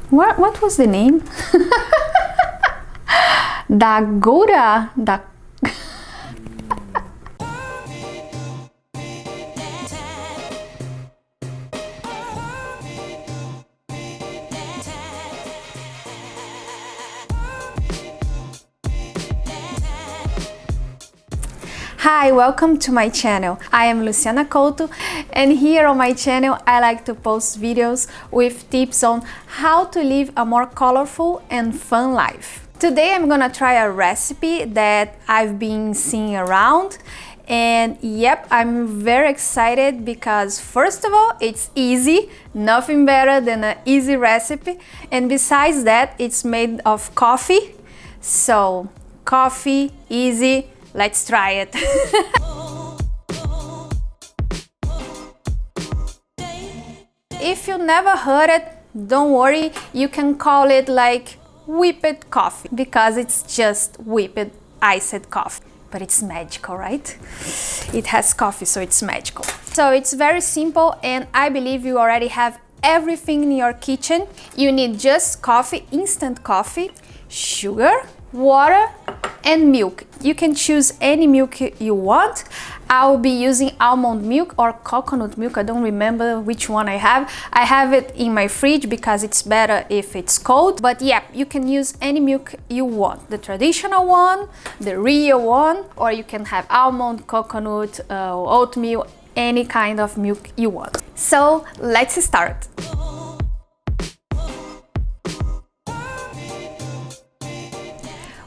What was the name? DALGONA. Hi, welcome to my channel. I am Luciana Couto, and here on my channel I like to post videos with tips on how to live a more colorful and fun life. Today I'm gonna try a recipe that I've been seeing around, and yep, I'm very excited because first of all, it's easy, nothing better than an easy recipe, and besides that, it's made of coffee. So coffee, easy. Let's try it. If you never heard it, don't worry, you can call it like whipped coffee because it's just whipped iced coffee. But it's magical, right? It has coffee, so it's magical. So it's very simple, and I believe you already have everything in your kitchen. You need just coffee, instant coffee, sugar, water, and milk. You can choose any milk you want. I'll be using almond milk or coconut milk. I don't remember which one I have. I have it in my fridge because it's better if it's cold. But yeah, you can use any milk you want. The traditional one, the real one, or you can have almond, coconut, oatmeal, any kind of milk you want. So let's start.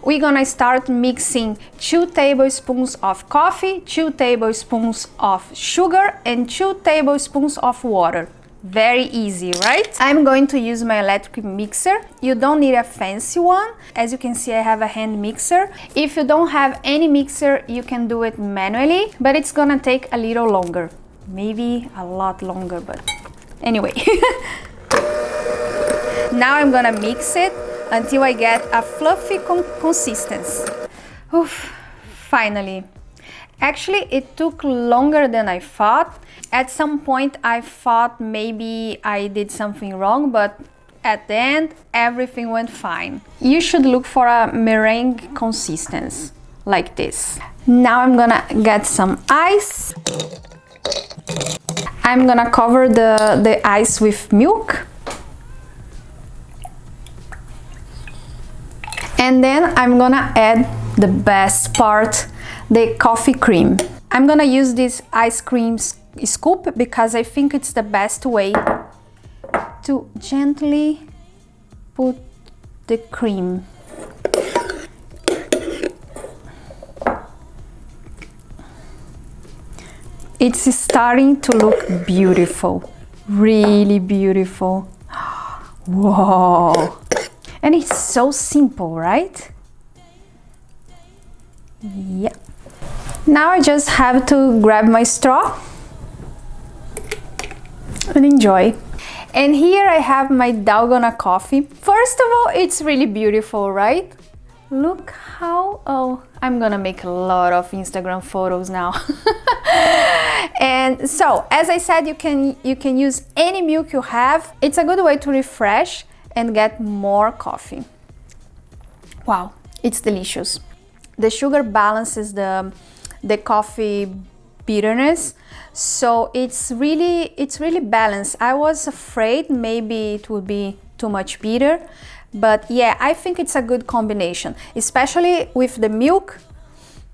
We're gonna start mixing 2 tablespoons of coffee, 2 tablespoons of sugar, and 2 tablespoons of water. Very easy, right? I'm going to use my electric mixer. You don't need a fancy one. As you can see, I have a hand mixer. If you don't have any mixer, you can do it manually, but it's gonna take a little longer. Maybe a lot longer, but anyway. Now I'm gonna mix it until I get a fluffy consistency. Oof, finally. Actually, it took longer than I thought. At some point, I thought maybe I did something wrong, but at the end, everything went fine. You should look for a meringue consistency, like this. Now I'm gonna get some ice. I'm gonna cover the ice with milk. And then I'm gonna add the best part, the coffee cream. I'm gonna use this ice cream scoop because I think it's the best way to gently put the cream. It's starting to look beautiful, really beautiful. Whoa! And it's so simple, right? Yeah. Now I just have to grab my straw and enjoy. And here I have my DALGONA coffee. First of all, it's really beautiful, right? Look how, oh, I'm gonna make a lot of Instagram photos now. And so, as I said, you can use any milk you have. It's a good way to refresh and get more coffee. Wow, it's delicious. The sugar balances the coffee bitterness, so it's really balanced. I was afraid maybe it would be too much bitter, but yeah, I think it's a good combination, especially with the milk.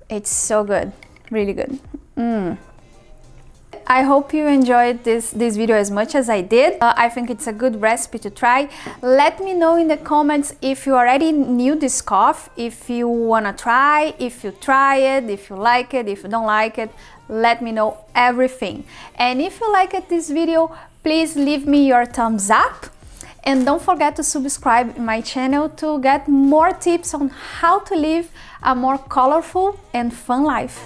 It's so good, really good. I hope you enjoyed this video as much as I did. I think it's a good recipe to try. Let me know in the comments if you already knew this coffee, if you wanna try, if you try it, if you like it, if you don't like it. Let me know everything. And if you liked this video, please leave me your thumbs up. And don't forget to subscribe to my channel to get more tips on how to live a more colorful and fun life.